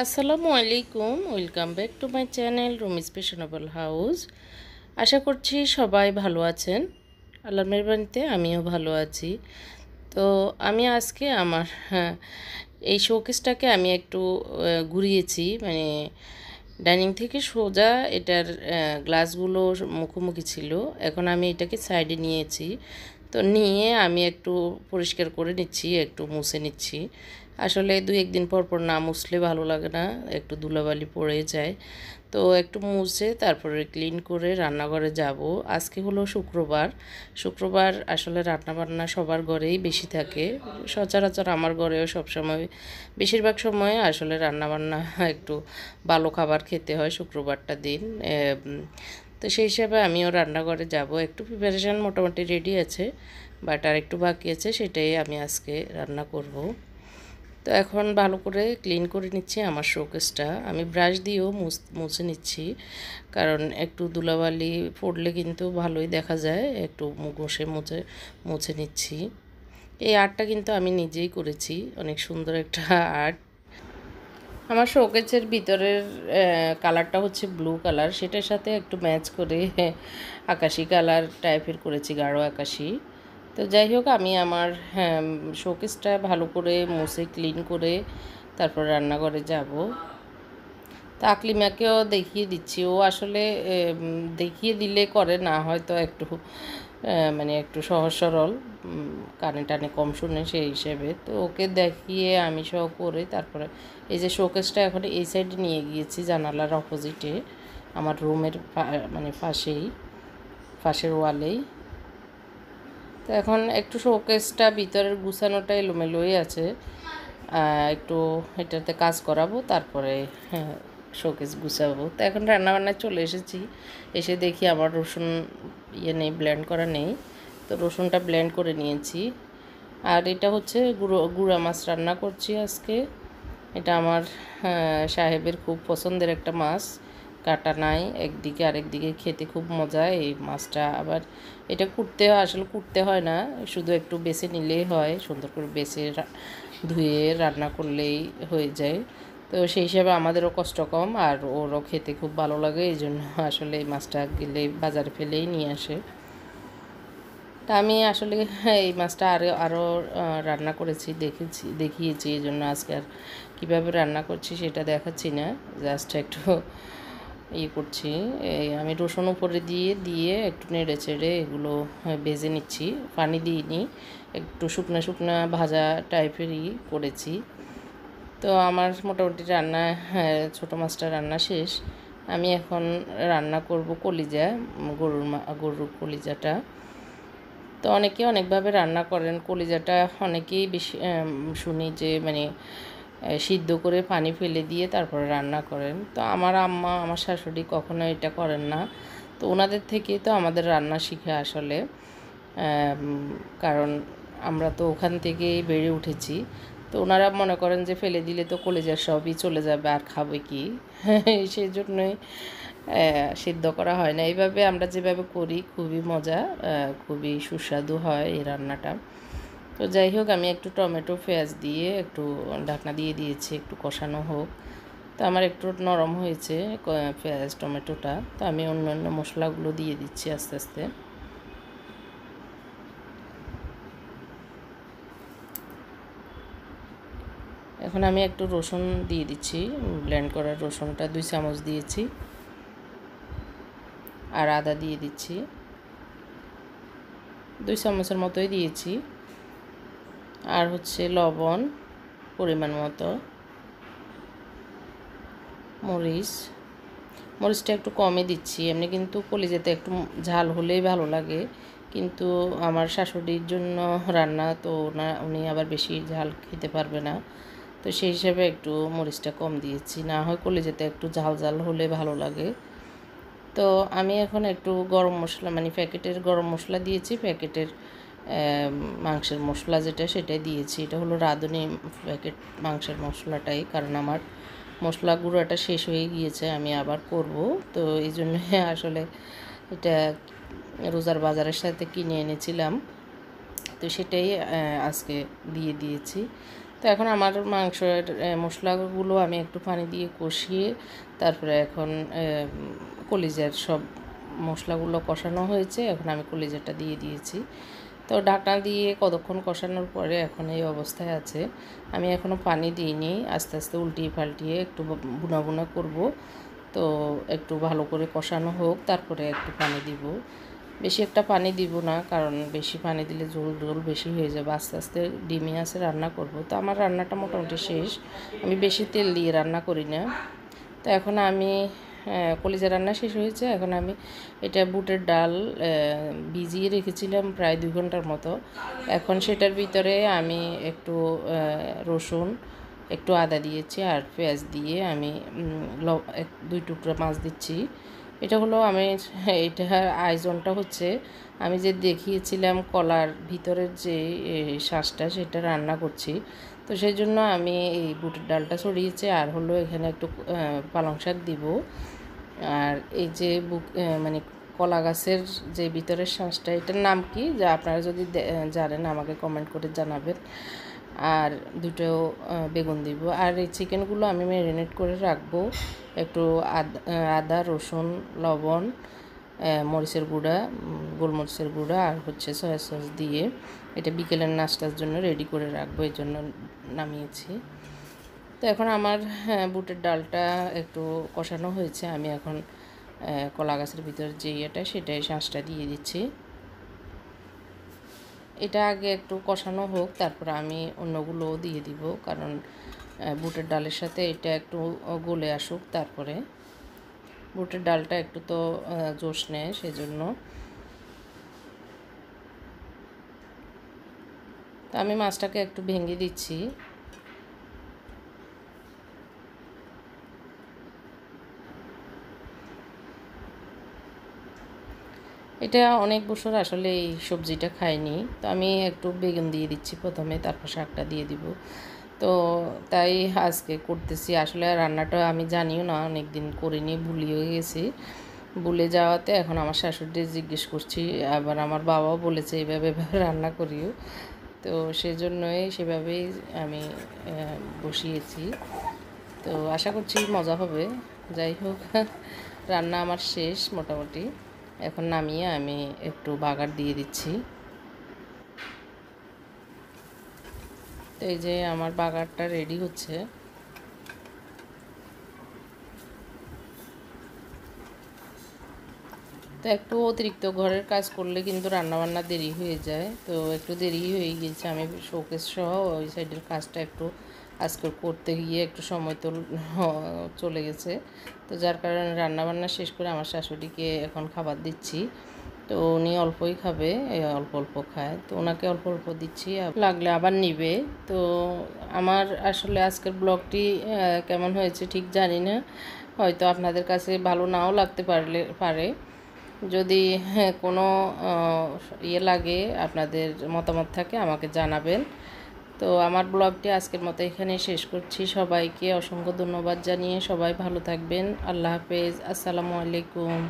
আসসালামু আলাইকুম, welcome back to my channel Rumi's fashionable house. আশা করছি সবাই ভালো আছেন। আল্লাহর মেহরবানিতে আমিও ভালো আছি। তো আমি আজকে আমার এই শোকেসটাকে আমি একটু ঘুরিয়েছি, মানে ডাইনিং থেকে সোজা এটার গ্লাসগুলো মুখোমুখি ছিল। এখন আমি এটাকে সাইডে নিয়েছি। তো নিয়ে আমি একটু পরিষ্কার করে নিচ্ছি, একটু মুছে নিচ্ছি। আসলে 2-1 দিন পর পর না মুছলে ভালো লাগে না, একটু ধুলাবালি পড়ে যায়। তো একটু মুছে তারপরে ক্লিন করে রান্নাঘরে যাব। আজকে হলো শুক্রবার। শুক্রবার আসলে রান্নাবান্না সবার ঘরেই বেশি থাকে। সচরাচর আমার ঘরেও সবসময়, বেশিরভাগ সময় আসলে রান্নাবান্না একটু ভালো খাবার খেতে হয় শুক্রবারটা দিন। তো সেই হিসাবে আমিও রান্নাঘরে যাব। একটু প্রিপারেশান মোটামুটি রেডি আছে, বাট আর একটু বাকি আছে, সেটাই আমি আজকে রান্না করব। তো এখন ভালো করে ক্লিন করে নিচ্ছি আমার শোকেসটা। আমি ব্রাশ দিয়েও মুছে নিচ্ছি, কারণ একটু ধুলাবালি পড়লে কিন্তু ভালোই দেখা যায়। একটু ঘষে মুছে নিচ্ছি। এই আর্টটা কিন্তু আমি নিজেই করেছি, অনেক সুন্দর একটা আর্ট। আমার শোকেসের ভিতরের কালারটা হচ্ছে ব্লু কালার, সেটার সাথে একটু ম্যাচ করে আকাশি কালার টাইপের করেছি, গাঢ় আকাশি। তো যাই হোক, আমি আমার শোকেসটা ভালো করে মুছে ক্লিন করে তারপর রান্নাঘরে যাব। তা আকলিমাকেও দেখিয়ে দিচ্ছি। ও আসলে দেখিয়ে দিলে করে না, হয়তো একটু মানে একটু সহজ সরল, কানে টানে কম শুনে সেই হিসেবে। তো ওকে দেখিয়ে আমি সহ করে তারপরে এই যে শোকেসটা এখন এই সাইডে নিয়ে গিয়েছি, জানালার অপোজিটে আমার রুমের মানে পাশের ওয়ালেই। তো এখন একটু শোকেসটা ভিতরের গুছানোটা এলোমেলোই আছে, একটু এটাতে কাজ করাবো, তারপরে শোকেস গুছাবো। তো এখন রান্নাবান্নায় চলে এসেছি। এসে দেখি আমার রসুন নেই, ব্লেন্ড করা নেই। তো রসুনটা ব্লেন্ড করে নিয়েছি। আর এটা হচ্ছে গুঁড়া মাছ রান্না করছি আজকে। এটা আমার সাহেবের খুব পছন্দের একটা মাছ, কাটা নাই একদিকে, আরেকদিকে খেতে খুব মজা এই মাছটা। আবার এটা আসলে কুটতে হয় না, শুধু একটু বেছে নিলেই হয়, সুন্দর করে বেছে ধুয়ে রান্না করলেই হয়ে যায়। তো সেই হিসাবে আমাদেরও কষ্ট কম, আর ওরও খেতে খুব ভালো লাগে। এই জন্য আসলে এই মাছটা গেলে বাজারে ফেলেই নিয়ে আসে। তা আমি আসলে এই মাছটা আরও রান্না করেছি, দেখিয়েছি, এই জন্য আজকে আর কীভাবে রান্না করছি সেটা দেখাচ্ছি না, জাস্ট একটু করছি। এই আমি রসুন উপরে দিয়ে একটু নেড়ে চেড়ে এগুলো ভেজে নিচ্ছি, পানি দিইনি, একটু শুকনা শুকনা ভাজা টাইপেরই করেছি। তো আমার মোটামুটি রান্না, ছোটো মাছটা রান্না শেষ। আমি এখন রান্না করব কলিজা, গরুর কলিজাটা। তো অনেকে অনেকভাবে রান্না করেন কলিজাটা, অনেকেই বেশি শুনি যে মানে সিদ্ধ করে পানি ফেলে দিয়ে তারপরে রান্না করেন। তো আমার আম্মা, আমার শাশুড়ি কখনো এটা করেন না। তো ওনাদের থেকেই তো আমাদের রান্না শিখে আসলে, কারণ আমরা তো ওখান থেকেই বেড়ে উঠেছি। তো ওনারা মনে করেন যে ফেলে দিলে তো কলিজার সবই চলে যাবে, আর খাবে কি সেই জন্যই সিদ্ধ করা হয় না। এইভাবে আমরা যেভাবে করি খুবই মজা, খুবই সুস্বাদু হয় এই রান্নাটা। তো যাই হোক, আমি একটু টমেটো পেঁয়াজ দিয়ে একটু ঢাকনা দিয়ে দিয়েছি, একটু কষানো হোক। তো আমার একটু নরম হয়েছে পেঁয়াজ টমেটোটা। তো আমি অন্য মশলাগুলো দিয়ে দিচ্ছি আস্তে আস্তে। এখন আমি একটু রসুন দিয়ে দিচ্ছি, ব্লেন্ড করা রসুনটা 2 চামচ দিয়েছি, আর আদা দিয়ে দিচ্ছি 2 চামচের মতোই দিয়েছি। আর হচ্ছে লবণ পরিমাণ মতো, মরিচটা একটু কমই দিচ্ছি। এমনি কিন্তু কলিজাতে একটু ঝাল হলেই ভালো লাগে, কিন্তু আমার শাশুড়ির জন্য রান্না, তো উনি আবার বেশি ঝাল খেতে পারবে না। তো সেই হিসাবে একটু মরিচটা কম দিয়েছি, না হয় কলিজাতে একটু ঝাল ঝাল হলে ভালো লাগে। তো আমি এখন একটু গরম মশলা, মানে প্যাকেটের গরম মশলা দিয়েছি, প্যাকেটের মাংসের মশলা যেটা সেটাই দিয়েছি। এটা হলো রাঁধুনি প্যাকেট মাংসের মশলাটাই, কারণ আমার মশলা গুঁড়োটা শেষ হয়ে গিয়েছে, আমি আবার করব। তো এই জন্য আসলে এটা রোজার বাজারের সাথে কিনে এনেছিলাম, তো সেটাই আজকে দিয়ে দিয়েছি। তো এখন আমার মাংসের মশলাগুলো আমি একটু পানি দিয়ে কষিয়ে তারপরে এখন কলিজার সব মশলাগুলো কষানো হয়েছে, এখন আমি কলিজাটা দিয়ে দিয়েছি। তো ঢাকনা দিয়ে কতক্ষণ কষানোর পরে এখন এই অবস্থায় আছে। আমি এখনও পানি দিইনি, আস্তে আস্তে উল্টিয়ে পাল্টিয়ে একটু বুনা বুনা করব। তো একটু ভালো করে কষানো হোক, তারপরে একটু পানি দিব। বেশি একটা পানি দিব না, কারণ বেশি পানি দিলে ঝোল ঝোল বেশি হয়ে যাবে। আস্তে আস্তে ডিমে আছে রান্না করব। তো আমার রান্নাটা মোটামুটি শেষ, আমি বেশি তেল দিয়ে রান্না করি না। তো এখন আমি কলিজা রান্না শেষ হয়েছে। এখন আমি এটা বুটের ডাল ভিজিয়ে রেখেছিলাম প্রায় 2 ঘন্টার মতো। এখন সেটার ভিতরে আমি একটু রসুন, একটু আদা দিয়েছি আর পেঁয়াজ দিয়ে আমি 2 টুকরা মাছ দিচ্ছি। এটা হলো আমি এটার আয়োজনটা হচ্ছে আমি যে দেখিয়েছিলাম কলার ভিতরের যে শ্বাসটা সেটা রান্না করছি। তো সেই জন্য আমি এই বুটের ডালটা ছড়িয়েছি, আর হলো এখানে একটু পালং শাক দিব। আর এই যে মানে কলা গাছের যে ভিতরের শ্বাসটা, এটার নাম কি যা আপনারা যদি জানেন আমাকে কমেন্ট করে জানাবেন। আর দুটো বেগুন দিব। আর এই চিকেনগুলো আমি ম্যারিনেট করে রাখবো, একটু আদা রসুন লবণ মরিচের গুঁড়া গোলমরিচের গুঁড়া আর হচ্ছে সয়া সস দিয়ে এটা বিকেলের নাস্তার জন্য রেডি করে রাখবো, এই জন্য নামিয়েছি। তো এখন আমার বুটের ডালটা একটু কষানো হয়েছে, আমি এখন কলা গাছের ভিতর যে সেটাই শাঁসটা দিয়ে দিচ্ছি। এটা আগে একটু কষানো হোক, তারপর আমি অন্যগুলোও দিয়ে দিব, কারণ বুটের ডালের সাথে এটা একটু গলে আসুক। তারপরে বুটের ডালটা একটু তো জোশ নেয়, সেজন্য। তো আমি মাছটাকে একটু ভেঙে দিচ্ছি। এটা অনেক বছর আসলে এই সবজিটা খাইনি, তো আমি একটু বেগুন দিয়ে দিচ্ছি প্রথমে, তারপর শাকটা দিয়ে দিব। তো তাই আজকে করতেছি। আসলে রান্নাটা আমি জানিও না, অনেক দিন করিনি, ভুলিয়ে গেছি। ভুলে যাওয়াতে এখন আমার শাশুড়ি জিজ্ঞেস করছি, আবার আমার বাবাও বলেছে এইভাবে রান্না করিও। তো সেজন্যই সেভাবেই আমি বসিয়েছি। তো আশা করছি মজা হবে। যাই হোক, রান্না আমার শেষ মোটামুটি। এখন নামিয়ে আমি একটু বাগার দিয়ে দিচ্ছি। তো এই যে আমার বাগারটা রেডি হচ্ছে। তো একটু অতিরিক্ত ঘরের কাজ করলে কিন্তু রান্নাবান্না দেরি হয়ে যায়, তো একটু দেরি হয়ে গিয়েছে। আমি শোকেস সহ ওই সাইডের কাজটা একটু আজকে করতে গিয়ে একটু সময় তো চলে গেছে। তো যার কারণে রান্নাবান্না শেষ করে আমার শাশুড়িকে এখন খাবার দিচ্ছি। তো উনি অল্পই খাবে, অল্প অল্প খায়, তো ওনাকে অল্প অল্প দিচ্ছি, লাগলে আবার নিবে। তো আমার আসলে আজকের ব্লগটি কেমন হয়েছে ঠিক জানি না, হয়তো আপনাদের কাছে ভালো নাও লাগতে পারে। যদি কোনো লাগে, আপনাদের মতামত থাকে আমাকে জানাবেন। তো আমার ব্লগটি আজকের মতো এখানেই শেষ করছি। সবাইকে অসংখ্য ধন্যবাদ জানিয়ে সবাই ভালো থাকবেন। আল্লাহ হাফেজ, আসসালামু আলাইকুম।